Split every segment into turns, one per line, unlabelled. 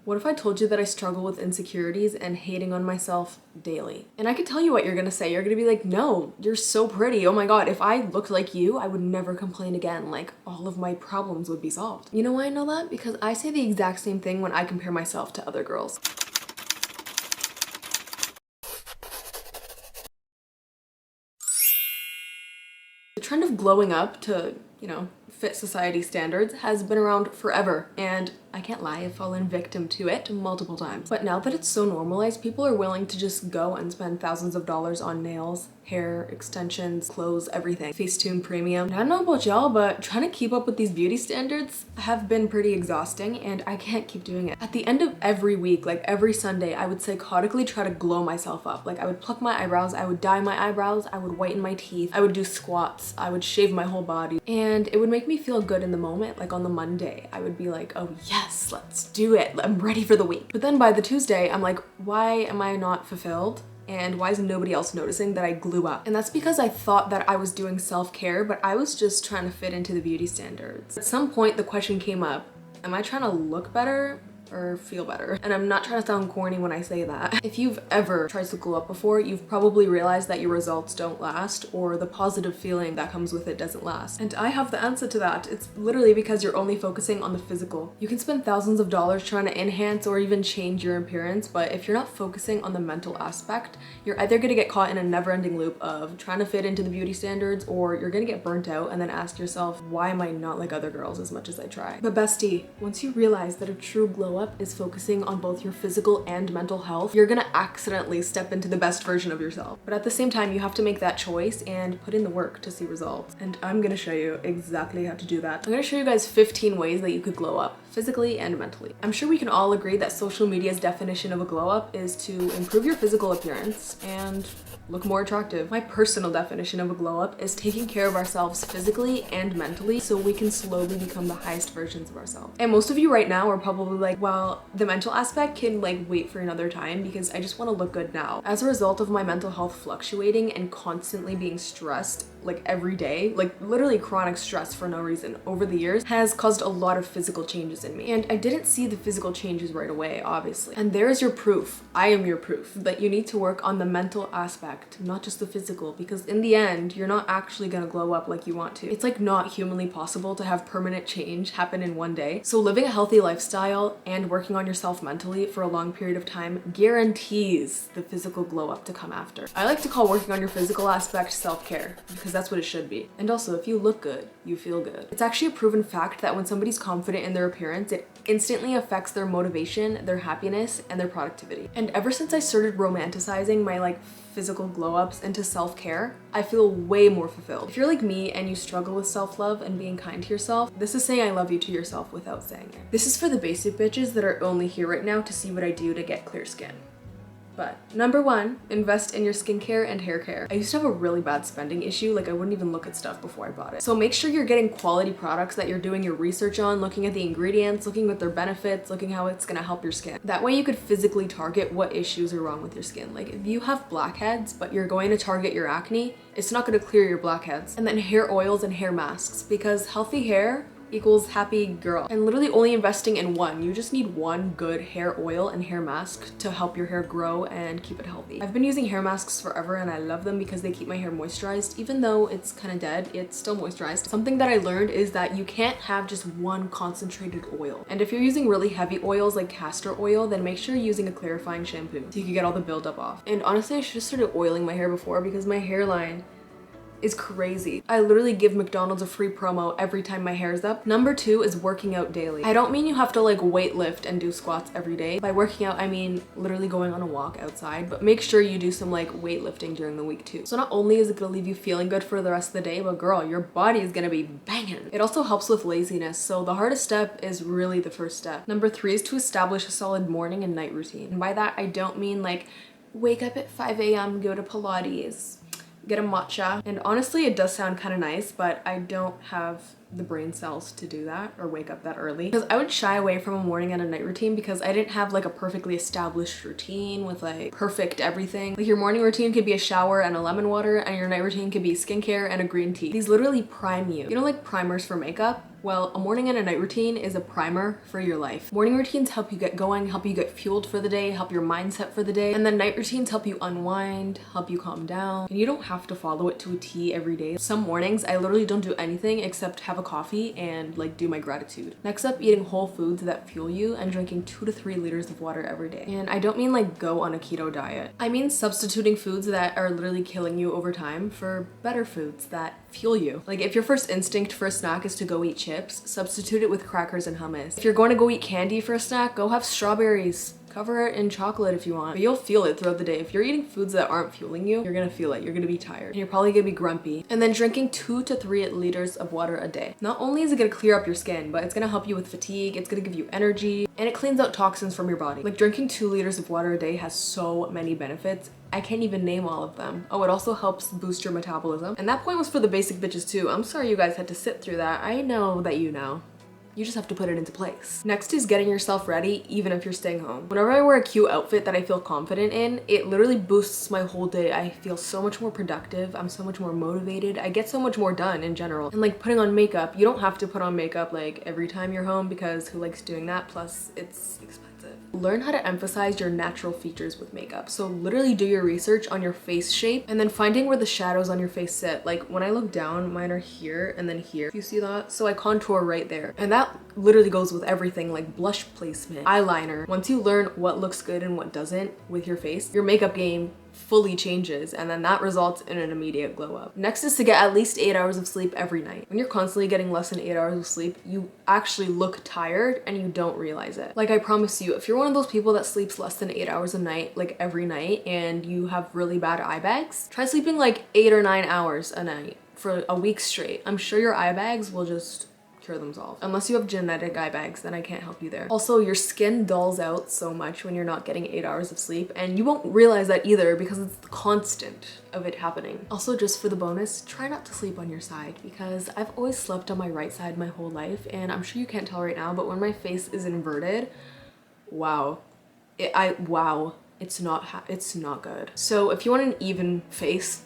What if I told you that I struggle with insecurities and hating on myself daily? And I could tell you what you're gonna say. You're gonna be like, no, you're so pretty. Oh my God, if I looked like you, I would never complain again. Like, all of my problems would be solved. You know why I know that? Because I say the exact same thing when I compare myself to other girls. The trend of glowing up to, fit society standards has been around forever, and I can't lie, I've fallen victim to it multiple times. But now that it's so normalized, people are willing to just go and spend thousands of dollars on nails, hair, extensions, clothes, everything. Facetune Premium. And I don't know about y'all, but trying to keep up with these beauty standards have been pretty exhausting, and I can't keep doing it. At the end of every week, like every Sunday, I would psychotically try to glow myself up. Like I would pluck my eyebrows, I would dye my eyebrows, I would whiten my teeth, I would do squats, I would shave my whole body, and it would make me feel good in the moment. Like on the Monday, I would be like, oh yes, let's do it. I'm ready for the week. But then by the Tuesday, I'm like, why am I not fulfilled? And why is nobody else noticing that I glue up? And that's because I thought that I was doing self-care, but I was just trying to fit into the beauty standards. At some point, the question came up, am I trying to look better or feel better? And I'm not trying to sound corny when I say that. If you've ever tried to glow up before, you've probably realized that your results don't last, or the positive feeling that comes with it doesn't last. And I have the answer to that. It's literally because you're only focusing on the physical. You can spend thousands of dollars trying to enhance or even change your appearance, but if you're not focusing on the mental aspect, you're either gonna get caught in a never-ending loop of trying to fit into the beauty standards, or you're gonna get burnt out and then ask yourself, why am I not like other girls as much as I try? But bestie, once you realize that a true glow up is focusing on both your physical and mental health, you're gonna accidentally step into the best version of yourself. But at the same time, you have to make that choice and put in the work to see results. And I'm gonna show you exactly how to do that. I'm gonna show you guys 15 ways that you could glow up, physically and mentally. I'm sure we can all agree that social media's definition of a glow up is to improve your physical appearance and look more attractive. My personal definition of a glow up is taking care of ourselves physically and mentally so we can slowly become the highest versions of ourselves. And most of you right now are probably like, well, the mental aspect can like wait for another time because I just want to look good now. As a result of my mental health fluctuating and constantly being stressed like every day, like literally chronic stress for no reason over the years, has caused a lot of physical changes in me. And I didn't see the physical changes right away, obviously. And there's your proof. I am your proof that you need to work on the mental aspect, not just the physical, because in the end, you're not actually gonna glow up like you want to. It's like not humanly possible to have permanent change happen in one day. So living a healthy lifestyle and working on yourself mentally for a long period of time guarantees the physical glow up to come after. I like to call working on your physical aspect self-care, because that's what it should be. And also, if you look good, you feel good. It's actually a proven fact that when somebody's confident in their appearance, it instantly affects their motivation, their happiness, and their productivity. And ever since I started romanticizing my like physical glow ups into self-care, I feel way more fulfilled. If you're like me and you struggle with self-love and being kind to yourself, this is saying I love you to yourself without saying it. This is for the basic bitches that are only here right now to see what I do to get clear skin. But number one, invest in your skincare and hair care. I used to have a really bad spending issue, like I wouldn't even look at stuff before I bought it. So make sure you're getting quality products that you're doing your research on, looking at the ingredients, looking at their benefits, looking how it's gonna help your skin. That way you could physically target what issues are wrong with your skin. Like if you have blackheads, but you're going to target your acne, it's not gonna clear your blackheads. And then hair oils and hair masks, because healthy hair equals happy girl. And literally only investing in one. You just need one good hair oil and hair mask to help your hair grow and keep it healthy. I've been using hair masks forever and I love them because they keep my hair moisturized. Even though it's kind of dead, it's still moisturized. Something that I learned is that you can't have just one concentrated oil. And if you're using really heavy oils like castor oil, then make sure you're using a clarifying shampoo so you can get all the buildup off. And honestly, I should have started oiling my hair before because my hairline is crazy. I literally give McDonald's a free promo every time my hair is up. Number two is working out daily. I don't mean you have to like weight lift and do squats every day. By working out, I mean literally going on a walk outside, but make sure you do some like weightlifting during the week too. So not only is it gonna leave you feeling good for the rest of the day, but girl, your body is gonna be banging. It also helps with laziness. So the hardest step is really the first step. Number three is to establish a solid morning and night routine. And by that, I don't mean like wake up at 5 a.m., go to Pilates, get a matcha. And honestly, it does sound kind of nice, but I don't have the brain cells to do that or wake up that early. Because I would shy away from a morning and a night routine because I didn't have like a perfectly established routine with like perfect everything. Like your morning routine could be a shower and a lemon water, and your night routine could be skincare and a green tea. These literally prime you. You know, like primers for makeup? Well, a morning and a night routine is a primer for your life. Morning routines help you get going, help you get fueled for the day, help your mindset for the day. And then night routines help you unwind, help you calm down. And you don't have to follow it to a T every day. Some mornings, I literally don't do anything except have a coffee and like do my gratitude. Next up, eating whole foods that fuel you and drinking 2 to 3 liters of water every day. And I don't mean like go on a keto diet. I mean substituting foods that are literally killing you over time for better foods that fuel you. Like if your first instinct for a snack is to go eat chips, substitute it with crackers and hummus. If you're going to go eat candy for a snack, go have strawberries. Cover it in chocolate if you want, but you'll feel it throughout the day. If you're eating foods that aren't fueling you, you're gonna feel it. You're gonna be tired and you're probably gonna be grumpy. And then drinking 2 to 3 liters of water a day. Not only is it gonna clear up your skin, but it's gonna help you with fatigue, it's gonna give you energy, and it cleans out toxins from your body. Like drinking 2 liters of water a day has so many benefits. I can't even name all of them. Oh, it also helps boost your metabolism. And that point was for the basic bitches too. I'm sorry you guys had to sit through that. I know that you know. You just have to put it into place. Next is getting yourself ready even if you're staying home. Whenever I wear a cute outfit that I feel confident in, it literally boosts my whole day. I feel so much more productive. I'm so much more motivated. I get so much more done in general. And like putting on makeup, you don't have to put on makeup like every time you're home because who likes doing that? Plus it's expensive. Learn how to emphasize your natural features with makeup. So literally do your research on your face shape and then finding where the shadows on your face sit. Like when I look down, mine are here and then here. You see that? So I contour right there. And that literally goes with everything like blush placement, eyeliner. Once you learn what looks good and what doesn't with your face, your makeup game fully changes, and then that results in an immediate glow up. Next is to get at least 8 hours of sleep every night. When you're constantly getting less than 8 hours of sleep, you actually look tired and you don't realize it. Like I promise you, if you're one of those people that sleeps less than 8 hours a night, like every night, and you have really bad eye bags, try sleeping like 8 or 9 hours a night for a week straight. I'm sure your eye bags will just cure themselves. Unless you have genetic eye bags, then I can't help you there. Also, your skin dulls out so much when you're not getting 8 hours of sleep, and you won't realize that either because it's the constant of it happening. Also, just for the bonus, try not to sleep on your side because I've always slept on my right side my whole life, and I'm sure you can't tell right now, but when my face is inverted, wow. It's not good. So if you want an even face,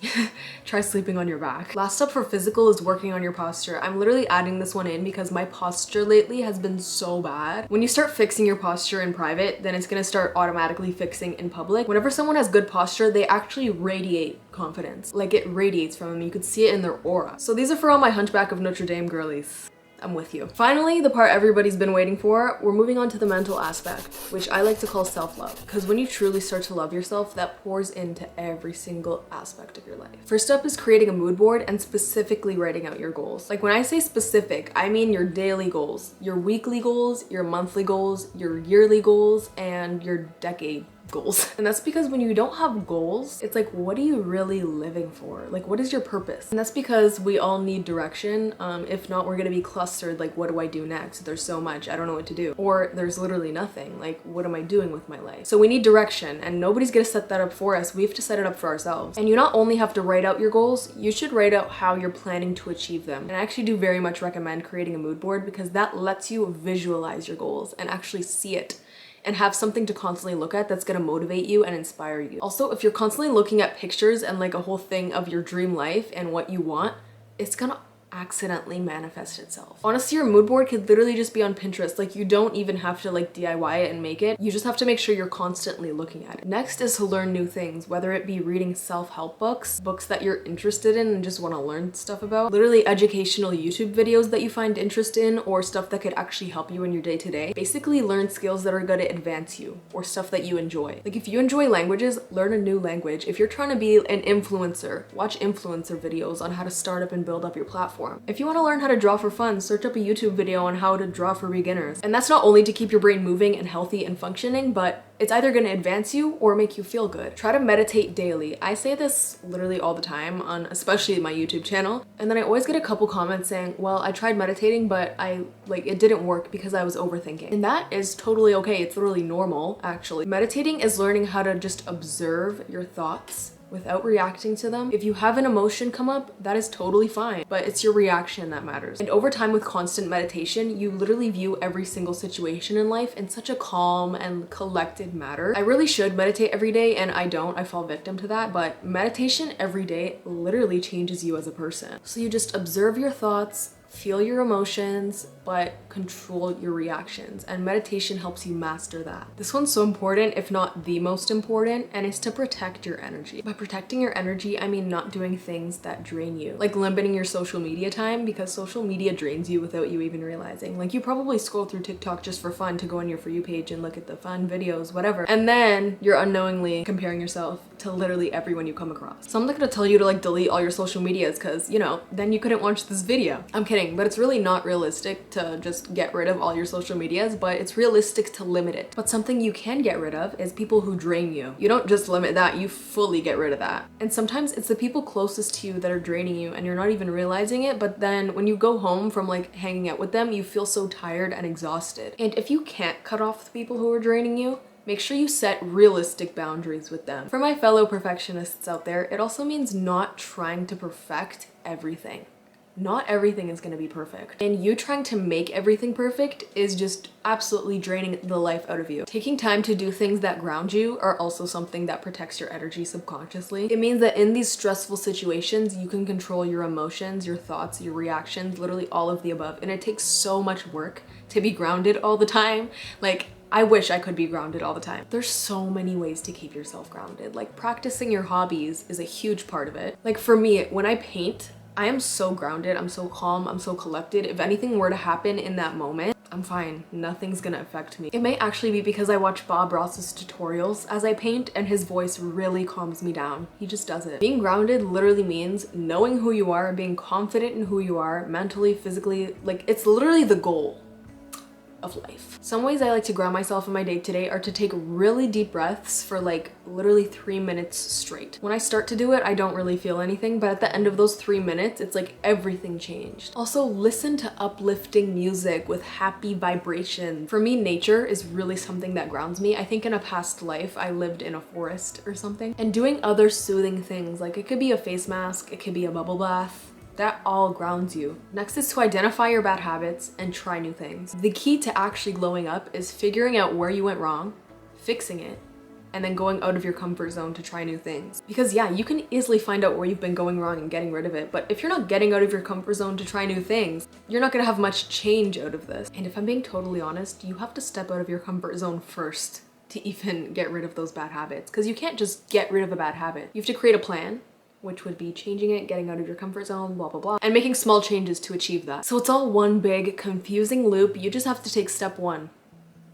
try sleeping on your back. Last up for physical is working on your posture. I'm literally adding this one in because my posture lately has been so bad. When you start fixing your posture in private, then it's gonna start automatically fixing in public. Whenever someone has good posture, they actually radiate confidence. Like it radiates from them. You could see it in their aura. So these are for all my Hunchback of Notre Dame girlies. I'm with you. Finally, the part everybody's been waiting for, we're moving on to the mental aspect, which I like to call self-love. Because when you truly start to love yourself, that pours into every single aspect of your life. First up is creating a mood board and specifically writing out your goals. Like when I say specific, I mean your daily goals, your weekly goals, your monthly goals, your yearly goals, and your decade goals. And that's because when you don't have goals, it's like, what are you really living for? Like, what is your purpose? And that's because we all need direction. If not, we're gonna be clustered. Like, what do I do next? There's so much, I don't know what to do. Or there's literally nothing. Like, what am I doing with my life? So we need direction, and nobody's gonna set that up for us. We have to set it up for ourselves. And you not only have to write out your goals, you should write out how you're planning to achieve them. And I actually do very much recommend creating a mood board because that lets you visualize your goals and actually see it and have something to constantly look at that's gonna motivate you and inspire you. Also, if you're constantly looking at pictures and like a whole thing of your dream life and what you want, it's gonna accidentally manifest itself. Honestly, your mood board could literally just be on Pinterest. Like you don't even have to like DIY it and make it. You just have to make sure you're constantly looking at it. Next is to learn new things, whether it be reading self-help books, books that you're interested in and just want to learn stuff about, literally educational YouTube videos that you find interest in, or stuff that could actually help you in your day-to-day. Basically learn skills that are going to advance you or stuff that you enjoy. Like if you enjoy languages, learn a new language. If you're trying to be an influencer, watch influencer videos on how to start up and build up your platform. If you want to learn how to draw for fun, search up a YouTube video on how to draw for beginners. And that's not only to keep your brain moving and healthy and functioning, but it's either going to advance you or make you feel good. Try to meditate daily. I say this literally all the time on especially my YouTube channel. And then I always get a couple comments saying, well, I tried meditating, but it didn't work because I was overthinking. And that is totally okay. It's literally normal, actually. Meditating is learning how to just observe your thoughts without reacting to them. If you have an emotion come up, that is totally fine, but it's your reaction that matters. And over time with constant meditation, you literally view every single situation in life in such a calm and collected manner. I really should meditate every day, and I don't. I fall victim to that, but meditation every day literally changes you as a person. So you just observe your thoughts, Feel your emotions, but control your reactions. And meditation helps you master that. This one's so important, if not the most important, and it's to protect your energy. By protecting your energy, I mean not doing things that drain you. Like limiting your social media time, because social media drains you without you even realizing. Like you probably scroll through TikTok just for fun to go on your For You page and look at the fun videos, whatever. And then you're unknowingly comparing yourself to literally everyone you come across. So I'm not gonna tell you to like delete all your social medias because, you know, then you couldn't watch this video. I'm kidding, but it's really not realistic to just get rid of all your social medias, but it's realistic to limit it. But something you can get rid of is people who drain you. You don't just limit that, you fully get rid of that. And sometimes it's the people closest to you that are draining you and you're not even realizing it, but then when you go home from like hanging out with them, you feel so tired and exhausted. And if you can't cut off the people who are draining you, make sure you set realistic boundaries with them. For my fellow perfectionists out there, it also means not trying to perfect everything. Not everything is gonna be perfect. And you trying to make everything perfect is just absolutely draining the life out of you. Taking time to do things that ground you are also something that protects your energy subconsciously. It means that in these stressful situations, you can control your emotions, your thoughts, your reactions, literally all of the above. And it takes so much work to be grounded all the time. Like, I wish I could be grounded all the time. There's so many ways to keep yourself grounded. Like practicing your hobbies is a huge part of it. Like for me, when I paint, I am so grounded, I'm so calm, I'm so collected. If anything were to happen in that moment, I'm fine. Nothing's gonna affect me. It may actually be because I watch Bob Ross's tutorials as I paint and his voice really calms me down. He just does it. Being grounded literally means knowing who you are, being confident in who you are, mentally, physically, like it's literally the goal of life. Some ways I like to ground myself in my day-to-day are to take really deep breaths for like literally 3 minutes straight. When I start to do it, I don't really feel anything, but at the end of those 3 minutes, it's like everything changed. Also, listen to uplifting music with happy vibration. For me, nature is really something that grounds me. I think in a past life, I lived in a forest or something. And doing other soothing things, like it could be a face mask, it could be a bubble bath, that all grounds you. Next is to identify your bad habits and try new things. The key to actually glowing up is figuring out where you went wrong, fixing it, and then going out of your comfort zone to try new things. Because yeah, you can easily find out where you've been going wrong and getting rid of it, but if you're not getting out of your comfort zone to try new things, you're not gonna have much change out of this. And if I'm being totally honest, you have to step out of your comfort zone first to even get rid of those bad habits. Because you can't just get rid of a bad habit. You have to create a plan, which would be changing it, getting out of your comfort zone, blah, blah, blah, and making small changes to achieve that. So it's all one big confusing loop. You just have to take step one.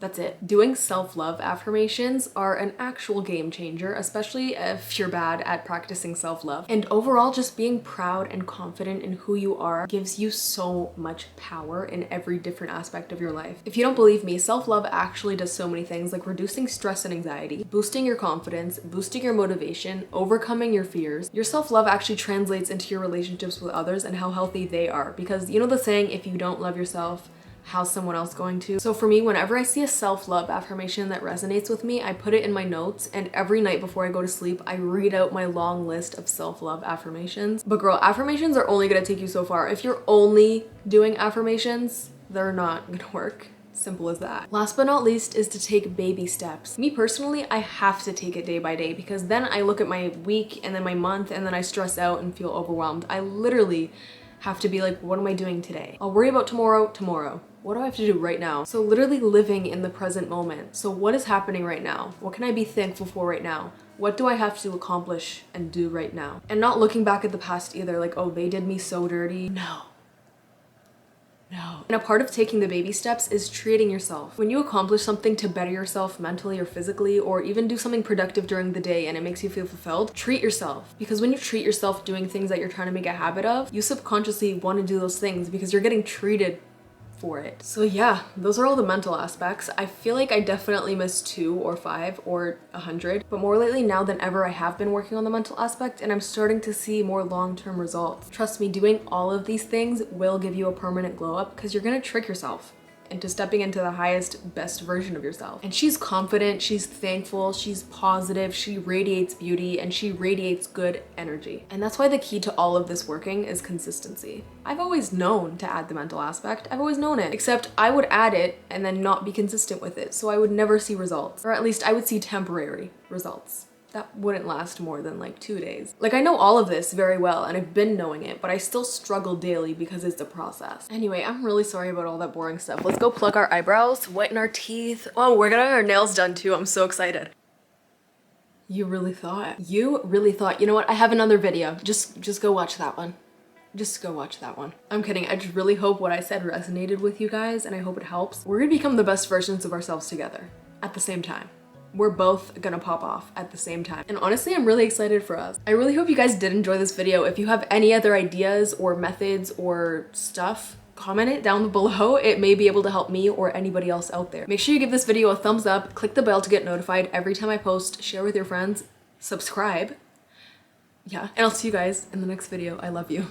That's it. Doing self-love affirmations are an actual game changer, especially if you're bad at practicing self-love. And overall, just being proud and confident in who you are gives you so much power in every different aspect of your life. If you don't believe me, self-love actually does so many things, like reducing stress and anxiety, boosting your confidence, boosting your motivation, overcoming your fears. Your self-love actually translates into your relationships with others and how healthy they are. Because you know the saying, if you don't love yourself, how's someone else going to? So for me, whenever I see a self-love affirmation that resonates with me, I put it in my notes, and every night before I go to sleep, I read out my long list of self-love affirmations. But girl, affirmations are only gonna take you so far. If you're only doing affirmations, they're not gonna work. Simple as that. Last but not least is to take baby steps. Me personally, I have to take it day by day because then I look at my week and then my month and then I stress out and feel overwhelmed. I literally have to be like, what am I doing today? I'll worry about tomorrow. What do I have to do right now? So literally living in the present moment. So what is happening right now? What can I be thankful for right now? What do I have to accomplish and do right now? And not looking back at the past either, like, oh, they did me so dirty. No. And a part of taking the baby steps is treating yourself. When you accomplish something to better yourself mentally or physically, or even do something productive during the day and it makes you feel fulfilled, treat yourself. Because when you treat yourself doing things that you're trying to make a habit of, you subconsciously want to do those things because you're getting treated for it. So yeah, those are all the mental aspects. I feel like I definitely missed 2 or 5 or 100, but more lately now than ever I have been working on the mental aspect and I'm starting to see more long-term results. Trust me, doing all of these things will give you a permanent glow up because you're gonna trick yourself into stepping into the highest, best version of yourself. And she's confident, she's thankful, she's positive, she radiates beauty, and she radiates good energy. And that's why the key to all of this working is consistency. I've always known to add the mental aspect, I've always known it, except I would add it and then not be consistent with it, so I would never see results. Or at least I would see temporary results. that wouldn't last more than like 2 days. Like I know all of this very well and I've been knowing it, but I still struggle daily because it's a process. Anyway, I'm really sorry about all that boring stuff. Let's go pluck our eyebrows, whiten our teeth. Oh, we're getting our nails done too. I'm so excited. You really thought. You really thought. You know what? I have another video. Just go watch that one. Just go watch that one. I'm kidding. I just really hope what I said resonated with you guys and I hope it helps. We're gonna become the best versions of ourselves together at the same time. We're both gonna pop off at the same time. And honestly, I'm really excited for us. I really hope you guys did enjoy this video. If you have any other ideas or methods or stuff, comment it down below. It may be able to help me or anybody else out there. Make sure you give this video a thumbs up, click the bell to get notified every time I post, share with your friends, subscribe. Yeah, and I'll see you guys in the next video. I love you.